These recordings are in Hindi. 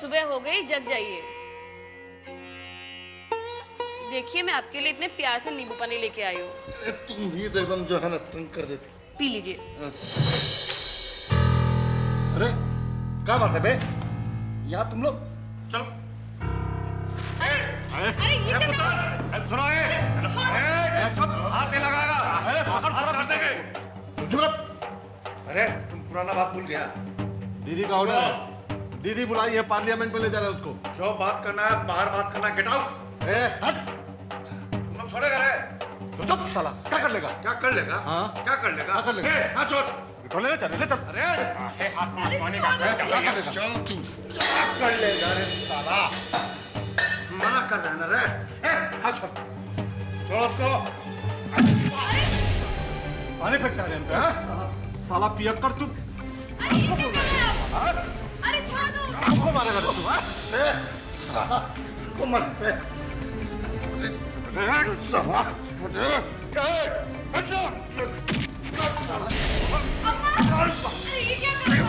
सुबह हो गई, जग जाइए। देखिए मैं आपके लिए इतने प्यार से नींबू पानी लेके आई हूँ। तुम भी तो एकदम जो है ना तंग कर देती। पी लीजिए। अरे क्या बात है बे, यहाँ तुम लोग चलो। अरे ये क्या सुनो हाथ नहीं लगाएगा, हाथ कर देंगे। चुप रहो। अरे तुम पुराना बात भूल गया। दीदी का ऑर्डर है, दीदी बुलाई है, पार्लियामेंट में ले जा रहे हैं उसको। जो बात करना है बाहर बात करना, गेट आउट। हट, तुम लोग छोड़ेगा रे? तो चुप साला, क्या कर लेगा? क्या कर लेगा? हाँ? क्या कर लेगा? क्या कर लेगा? हाँ छोड़। ले ले चल, ले चल। अरे चल तू, क्या कर लेगा रे साला? मना कर रहा है ना रे? हाँ छोड़, छोड़ उसको। पानी फेंकता है हम पे, हाँ? साला पियब कर तू। अरे ये क्या कर रहे हैं आप? अरे छोड़ दो। हमको मारेगा तू, हाँ? साला को मत पे। साला हट जा। अरे ये क्या कर रहे हो?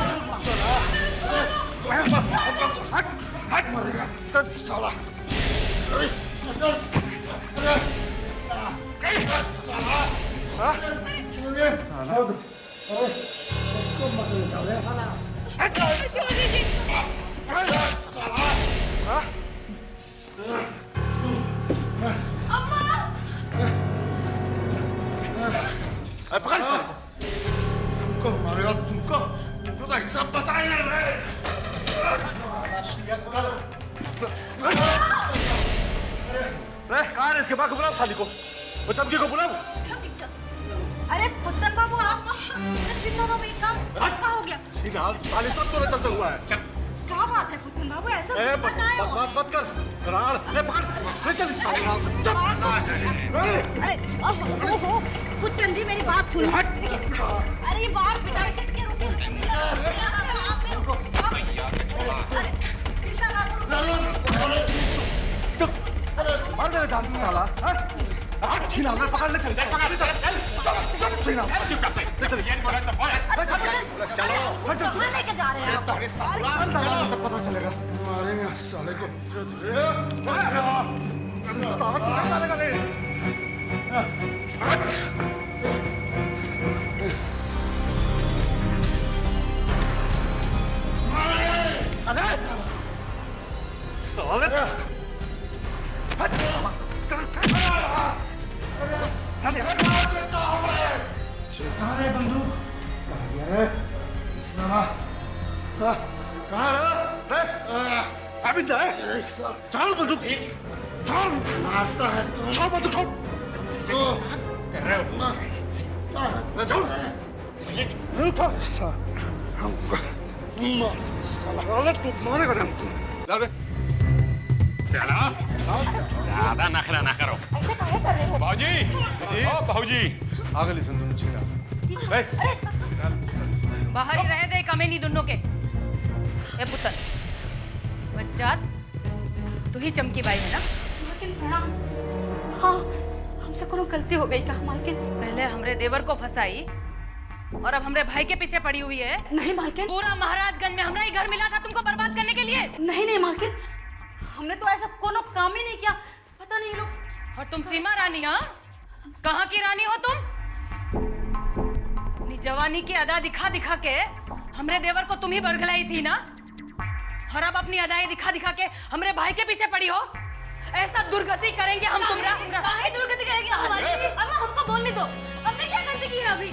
हट हट मरेगा चल साला। अरे छोड़ दीजिए। पकड़ साला। तुमको मारेगा, तुमको तुमको तो हिसाब बताएंगे रे। कहाँ है इसके बाप को? बुलाओ साली को, वो चमकी को बुलाओ। अरे पुत्तन बाबू आप चिंता बाबू, ये काम क्या हो गया? ठीक है, साली सब तो चलता हुआ है। क्या बात है पुत्तन बाबू, ऐसा ए, गुस्सा ना आए हो। बकवास मत कर। करार, ले पकड़, ले चल साली। अरे ओहो पुत्तन जी मेरी बात सुनो। अरे ये बात बिठाओ इसे क्या रुके? अरे चिंता बाबू मार दे डांस साला, हाँ? हाथ छीना, मैं पकड़ ले चल, पकड़ ले चल, चल, छीना, कहाँ लेके जा रहे हैं आप? चल, पता चलेगा। मारेंगे साले को। साला क्या मारेगा रे? अरे साले अरे बंदूक अरे कहाँ अभी जाए, चल बंदूक, चल मारता है तू? छोड़ बंदूक, छोड़, चल, तू मारेगा ना तू। चलो ज्यादा नखरा ना करो। भाजी, ओ भाजी, आगे लिसन तुम छीना। बाहर ही रहे दे कमेनी दोनों के। ए पुतन बच्चा, तू ही चमकी बाई है ना? मालकिन प्रणाम। हाँ हमसे कोनो गलती हो गई का मालकिन? पहले हमरे देवर को फंसाई और अब हमरे भाई के पीछे पड़ी हुई है। नहीं मालकिन। पूरा महाराजगंज में हमारा ही घर मिला था तुमको बर्बाद करने के लिए। नहीं नहीं मालकिन, हमने तो ऐसा कोनो काम ही नहीं किया। पता नहीं ये लोग। और तुम सीमा रानी, हाँ? कहाँ की रानी हो तुम? अपनी जवानी की अदा दिखा दिखा के हमरे देवर को तुम ही बरगलाई थी ना, और अब अपनी अदाई दिखा दिखा के हमरे भाई के पीछे पड़ी हो। ऐसा दुर्गति करेंगे हम तुमरा। काहे दुर्गति करेंगे हमारी? अम्मा हमको बोलने दो, हमने क्या गलती की है अभी?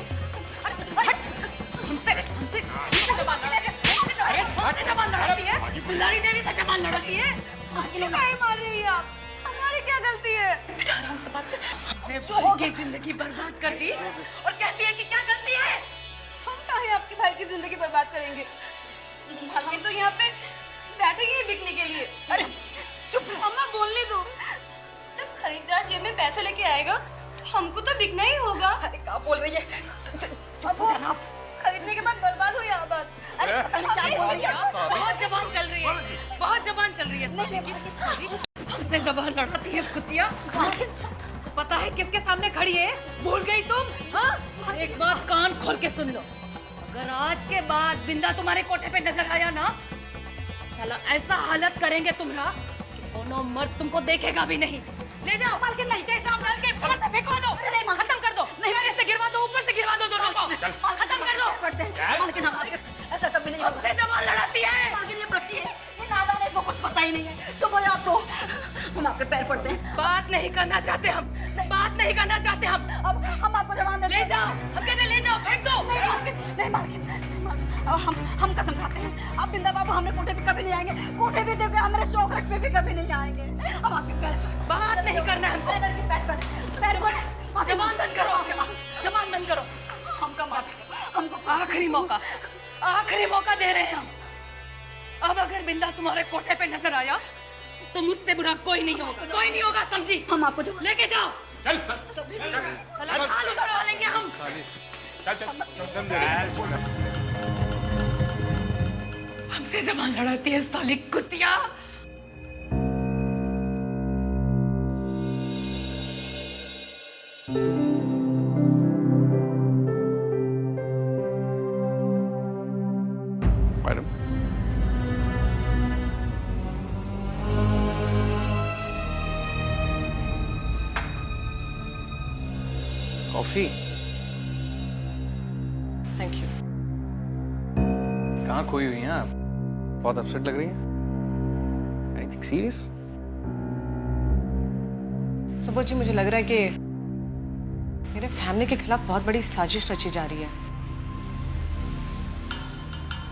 अरे छोटे जबान लड़ती है, बिलाड़ी देवी से जबान लड़ती है। काहे मार रही है आप? हमारी क्या गलती है? आराम से बात कर। अपने भाई की जिंदगी बर्बाद कर दी और कहती है कि क्या गलती है? हम काहे आपके भाई की जिंदगी बर्बाद करेंगे? हम तो यहाँ पे बैठेंगे ही बिकने के लिए। अरे चुप अम्मा, बोलने दो। जब खरीदार जेब में पैसे लेके आएगा तो हमको तो बिकना ही होगा। अरे क्या बोल रही है? अब जनाब खरीदने के बाद बर्बाद हो या बात। अरे क्या बोल रही है? बहुत जबान चल रही है, बहुत जबान चल रही है। हमसे जबान लड़ाती है कुतिया। पता है किसके सामने खड़ी है? भूल गई तुम? हाँ? एक बात कान खोल के सुन लो, अगर आज के बाद बिंदा तुम्हारे कोठे पे नजर आया ना, साला ऐसा हालत करेंगे तुम्हारा कि कोनो मर्द तुमको देखेगा भी नहीं। ले जाओ मालकिन, नहीं तेजाब डाल के ऊपर से फेंकवा दो, खत्म कर दो। नहीं मेरे से गिरवा दो, ऊपर से गिरवा दो दोनों को, खत्म कर दो। मालकिन हमारे ऐसा कभी नहीं होगा। जबान लड़ाती है। मालकिन ये बच्ची है, ये नादान है, इसको कुछ पता ही नहीं है। तो बोले आपको हम आपके पैर पड़ते हैं। बात नहीं करना चाहते हम, बात नहीं करना चाहते हम। अब हम आपको जवान ले जाओ, हम कहते ले जाओ, फेंक दो। नहीं मालकिन, अब हम कसम खाते हैं, अब बिंदा बाबू हमने कोठे पे कभी नहीं आएंगे, कोठे पे देखो हमारे चौखट पे भी कभी नहीं आएंगे। हम आपके पैर, बात नहीं करना है हमको। पैर पर जबान बंद करो, जबान बंद करो। हमको आखिरी मौका दे रहे हैं हम। अब अगर बिंदा तुम्हारे कोठे पे नजर आया तो मुझसे बुरा कोई नहीं होगा, समझी? हम आपको जो लेके जाओ, चल खाल उधड़वा लेंगे हम। हमसे जबान लड़ाती है साली कुतिया। Madam, coffee. Thank you. कहाँ खोई हुई हैं आप? बहुत अपसेट लग रही हैं। Anything serious? सुबोध जी, मुझे लग रहा है कि मेरे फैमिली के खिलाफ बहुत बड़ी साजिश रची जा रही है।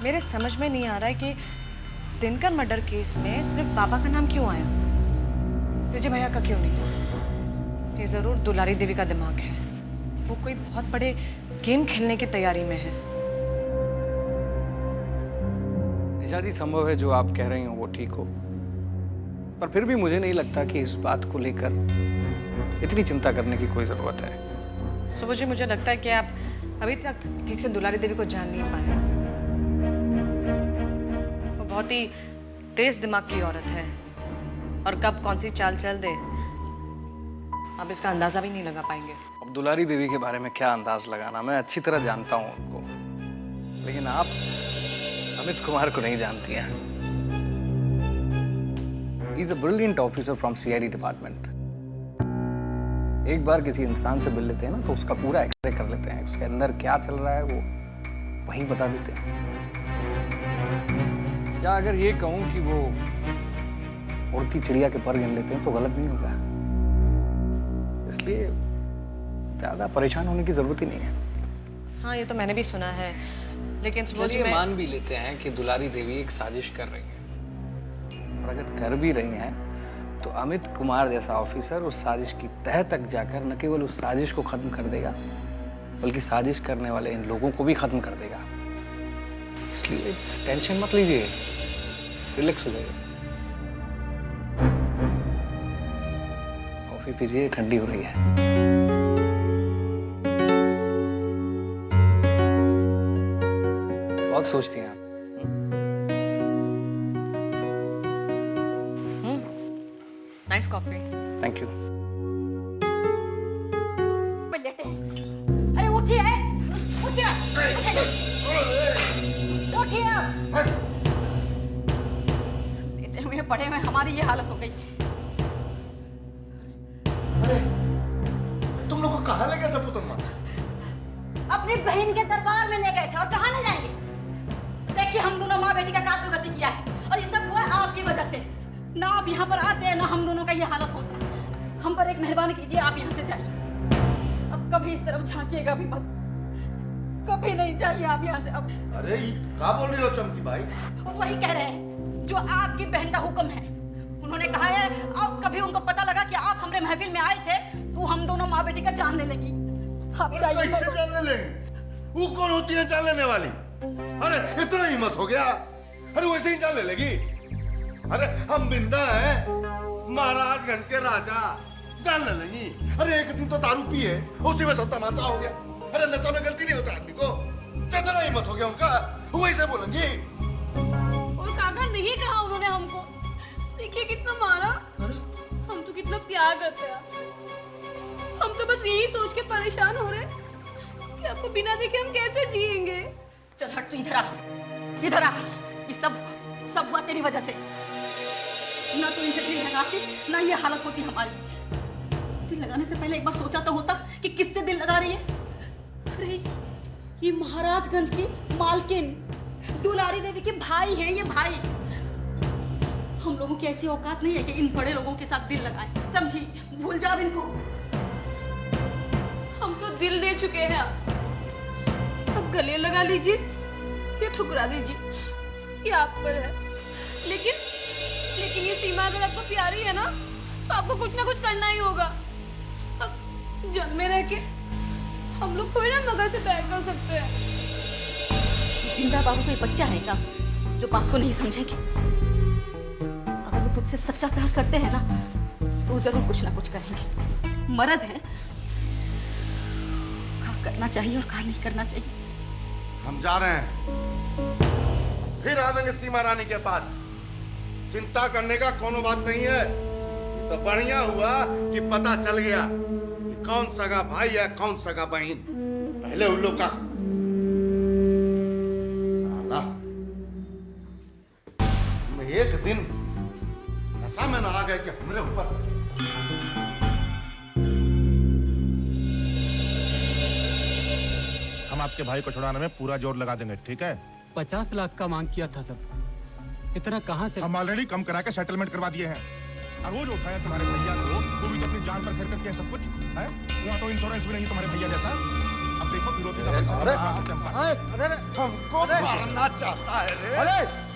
मेरे समझ में नहीं आ रहा है कि दिनकर मर्डर केस में सिर्फ बाबा का नाम क्यों आया, विजय भैया का क्यों नहीं? ये जरूर दुलारी देवी का दिमाग है। वो कोई बहुत बड़े गेम खेलने की तैयारी में है। निशा जी, संभव है जो आप कह रही हो वो ठीक हो, पर फिर भी मुझे नहीं लगता कि इस बात को लेकर इतनी चिंता करने की कोई जरूरत है। सुबोध जी, मुझे लगता है कि आप अभी तक ठीक से दुलारी देवी को जान नहीं पा रहे। वो बहुत ही तेज दिमाग की औरत है और कब कौन सी चाल चल दे आप इसका अंदाजा भी नहीं लगा पाएंगे। अब दुलारी देवी के बारे में क्या अंदाज लगाना, मैं अच्छी तरह जानता हूँ उनको, लेकिन आप अमित कुमार को नहीं जानती हैं। He is a brilliant officer from CID department. एक बार किसी इंसान से मिल लेते हैं ना तो उसका पूरा एक्सरे कर लेते हैं, उसके अंदर क्या चल रहा है वो वहीं बता देते हैं। या अगर ये कहूं कि वो उड़ती चिड़िया के पर गिन लेते हैं तो गलत नहीं होगा। इसलिए ज्यादा परेशान होने की जरूरत ही नहीं है। हाँ, ये तो मैंने भी सुना है, लेकिन सुबोध जी, चलिए मान भी लेते हैं कि दुलारी देवी एक साजिश कर रही है, और अगर कर भी रही हैं तो अमित कुमार जैसा ऑफिसर उस साजिश की तह तक जाकर न केवल उस साजिश को खत्म कर देगा बल्कि साजिश करने वाले इन लोगों को भी खत्म कर देगा। इसलिए टेंशन मत लीजिए, रिलैक्स हो जाइए। कॉफी पीजिए, ठंडी हो रही है। बहुत सोचती हैं आप। Nice coffee. Thank you. अरे उठिए, उठिए, उठिए। लेटे हुए पड़े हुए हमारी ये हालत हो गई। अरे तुम लोग को कहाँ ले गए थे पुतम्मा? अपनी बहन के दरबार में ले गए थे, और कहाँ ले जाएंगे? देखिए, हम दोनों माँ बेटी का कातुर्गति किया है और ये सब हुआ आपकी वजह से। ना आप यहाँ पर आते हैं, ना हम दोनों का ये हालत होता। हम पर एक मेहरबानी कीजिए, आप यहाँ से जाइए। अब कभी इस तरफ झांकिएगा भी मत, कभी नहीं, जाइए आप यहाँ से अब। अरे क्या बोल रही हो चमकी भाई? वो वही कह रहे हैं जो आपकी बहन का हुक्म है। उन्होंने कहा है अब कभी उनको पता लगा कि आप हमारे महफिल में आए थे तो हम दोनों माँ बेटी का जान लेने लगी। आप जाइए। कैसे जान लेंगे? वो कौन होती है जान लेने वाली? अरे इतना हिम्मत हो गया? अरे वैसे ही जान ले लेगी? अरे हम बिंदा हैं, महाराजगंज के राजा, जान ले लेंगी? अरे एक दिन तो दारू पिए, उसी में सब तमाशा हो गया। अरे नशा में गलती नहीं होता आदमी को। कितना हिम्मत हो गया उनका, वैसे बोलेंगी। और काका नहीं कहा उन्होंने हमको, देखिए कितना मारा। हम तो कितना प्यार करते हैं, हम तो बस यही सोच के परेशान हो रहे कि आपको बिना देखे हम कैसे जिएंगे। चल हट, तू इधर आ, इधर आ। ये सब सब हुआ तेरी वजह से। ना तो इनसे दिल लगाती, ना ये हालत होती हमारी। दिल लगाने से पहले एक बार सोचा तो होता कि किससे दिल लगा रही है। अरे ये महाराजगंज की मालकिन दुलारी देवी के भाई हैं, ये भाई। हम लोगों की ऐसी औकात नहीं है कि इन बड़े लोगों के साथ दिल लगाएं, समझी? भूल जा इनको। हम तो दिल दे चुके हैं, अब गले लगा लीजिए या ठुकरा दीजिए, ये आप पर है। लेकिन ये सीमा अगर आपको प्यारी है ना, तो आपको कुछ ना कुछ करना ही होगा। अब जल में रह के हम लोग थोड़ी ना मगर से पैर कर सकते हैं। बिंदा बाबू कोई बच्चा है क्या जो बात को नहीं समझेंगे? अगर वो तुझसे सच्चा प्यार करते हैं ना, तो जरूर कुछ ना कुछ करेंगे। मर्द है, काम करना चाहिए और काम नहीं करना चाहिए। हम जा रहे हैं, फिर आवेंगे सीमा रानी के पास। चिंता करने का कोनो बात नहीं है। तो बढ़िया हुआ कि पता चल गया कि कौन सगा भाई है कौन सगा बहन। पहले उन लोग का साला मैं एक दिन नशा में ना आ गए कि हमरे ऊपर हम आपके भाई को छुड़ाने में पूरा जोर लगा देंगे, ठीक है? 50 लाख का मांग किया था सर, इतना कहाँ से? हम ऑलरेडी कम करा के सेटलमेंट करवा दिए हैं। और वो जो उठाया तुम्हारे भैया को, वो भी तो अपनी जान पर खेल करके सब कुछ है। वहाँ तो इंश्योरेंस भी नहीं तुम्हारे भैया जैसा। अब देखो विरोधी हमको मारना चाहता है रे।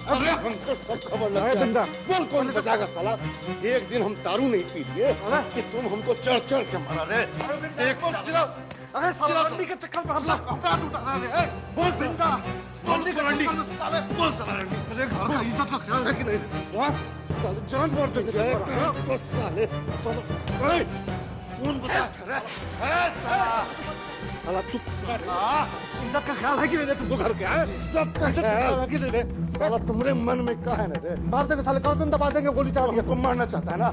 अरे हमको सब खबर लग गया। बोल कौन बचाएगा साला? एक दिन हम दारू नहीं पी लिए कि तुम हमको चढ़ चढ़ के मारा रे। देखो चिल्लाओ, अरे रंडी के चक्कर में हम लोग अपराध उठा रहे हैं। बोल जिंदा, बोल रंडी, बोल साला रंडी। अरे घर का इज्जत का ख्याल है कि नहीं? साले जान मार देंगे बस साले। अरे कौन बता रहा है? साला साला तू इज्जत का ख्याल है कि नहीं? तुमको घर के है इज्जत का ख्याल है कि नहीं? साला तुम्हारे मन में क्या है रे? मार देंगे साले, गर्दन दबा देंगे, गोली चला देंगे। तुम मारना चाहता है ना?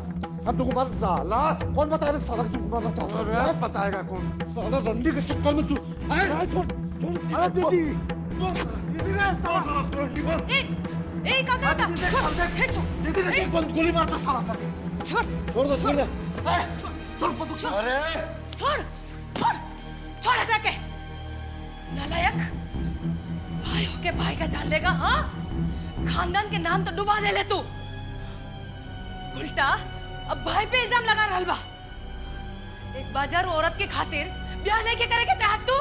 हम तुमको मार साला कौन बताएगा? साला तुमको मारना चाहता है, बताएगा कौन? साला रंडी के चक्कर में तू अरे दीदी दीदी रे साला रंडी बोल। ए काका छोड़ दीदी ने गोली मारता साला। छोड़ दो छोड़ दे। छोड़ बंदूक। अरे छोड़ हटा के नालायक। भाई होके भाई का जान लेगा? हाँ, खानदान के नाम तो डुबा दे ले तू। उल्टा अब भाई पे इल्जाम लगा रहल बा। एक बाजार औरत के खातिर ब्याह नहीं के करे के चाहत तू?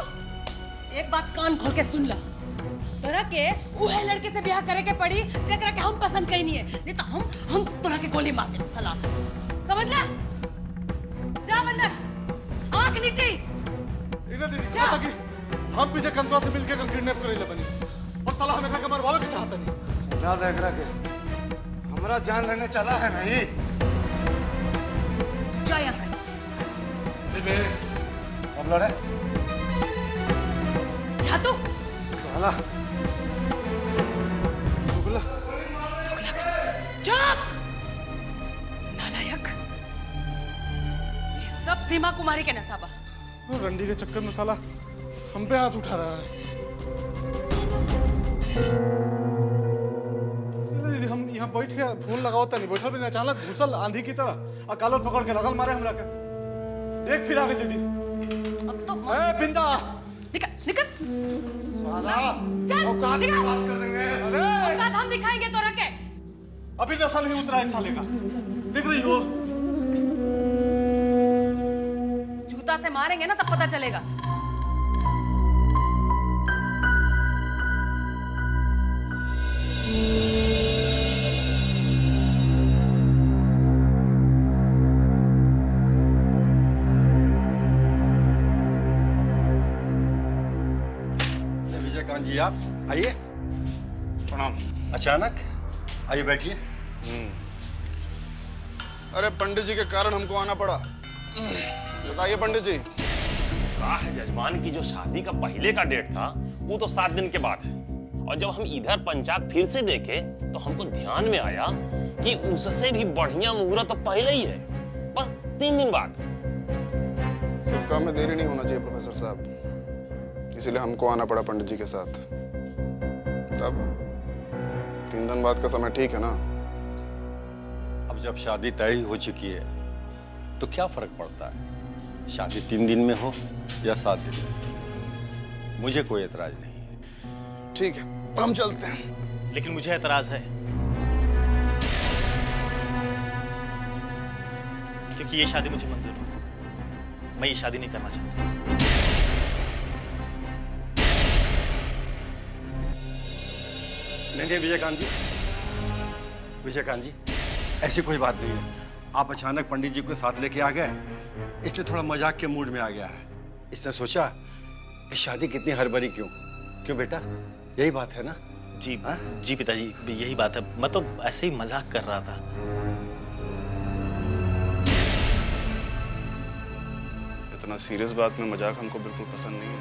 एक बात कान खोल के सुन ला, तोरा के उहे लड़के से ब्याह करे के पड़ी जेकरा के हम पसंद कहीं नहीं है। नहीं तो हम तोरा के गोली मार दे साला, समझ ला? जा बंदर, आंख नीचे। इन्हें दीदी पता कि हम पीछे कंदवा से मिलके किडनैप करे ले बनी और साला हमें का मरवावे के चाहता नहीं। समझा दे एकरा के हमरा जान लेने चला है नहीं। जा यहाँ से। अब लड़े जा तू। साला दुगला चुप नालायक। ये सब सीमा कुमारी के नसाबा। रंडी के चक्कर में साला हम पे हाथ उठा रहा है। दीदी हम यहाँ बैठ के फोन लगाओ नहीं, बैठल भी अचानक घुसल आंधी की तरह अकालत पकड़ के लगल मारे हमरा के। देख फिर आ गई दीदी। अब तो बिंदा निकल साला चल, औकात की निकल। बात कर देंगे। औकात हम दिखाएंगे तो रखे। अभी नशा नहीं उतरा इस साले का, देख रही हो? जूता से मारेंगे ना तब पता चलेगा। विजयकांत जी आप आइए। प्रणाम। अचानक आइए बैठिए। अरे पंडित जी के कारण हमको आना पड़ा। बताइए पंडित जी। वाह, जजमान की जो शादी का पहले का डेट था वो तो 7 दिन के बाद है। और जब हम इधर पंचांग फिर से देखे तो हमको ध्यान में आया कि उससे भी बढ़िया मुहूर्त तो पहले ही है, बस 3 दिन बाद। सब काम में देरी नहीं होना चाहिए प्रोफेसर साहब, इसीलिए हमको आना पड़ा पंडित जी के साथ। 3 दिन बाद का समय ठीक है ना? अब जब शादी तय ही हो चुकी है तो क्या फर्क पड़ता है, शादी 3 दिन में हो या 7 दिन में? मुझे कोई एतराज नहीं है। ठीक है, हम चलते हैं। लेकिन मुझे एतराज है, क्योंकि ये शादी मुझे मंजूर नहीं। मैं ये शादी नहीं करना चाहता। नहीं विजयकांत जी, विजयकांत जी, ऐसी कोई बात नहीं है। आप अचानक पंडित जी को साथ लेके आ गए, इसलिए थोड़ा मजाक के मूड में आ गया है। इसने सोचा कि शादी कितनी हड़बड़ी क्यों? क्यों बेटा, यही बात है ना? जी जी पिताजी, यही बात है। मैं तो ऐसे ही मजाक कर रहा था। इतना सीरियस बात में मजाक हमको बिल्कुल पसंद नहीं है।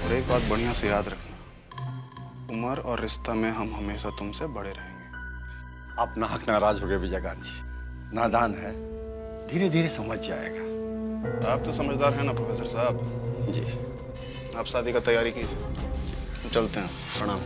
और एक बात बढ़िया से याद रखना, उम्र और रिश्ता में हम हमेशा तुमसे बड़े रहेंगे। आप नाहक नाराज हो गए विजयकांत जी, नादान है, धीरे धीरे समझ जाएगा। आप तो समझदार हैं ना प्रोफेसर साहब? जी। आप शादी का तैयारी कीजिए, चलते हैं। प्रणाम।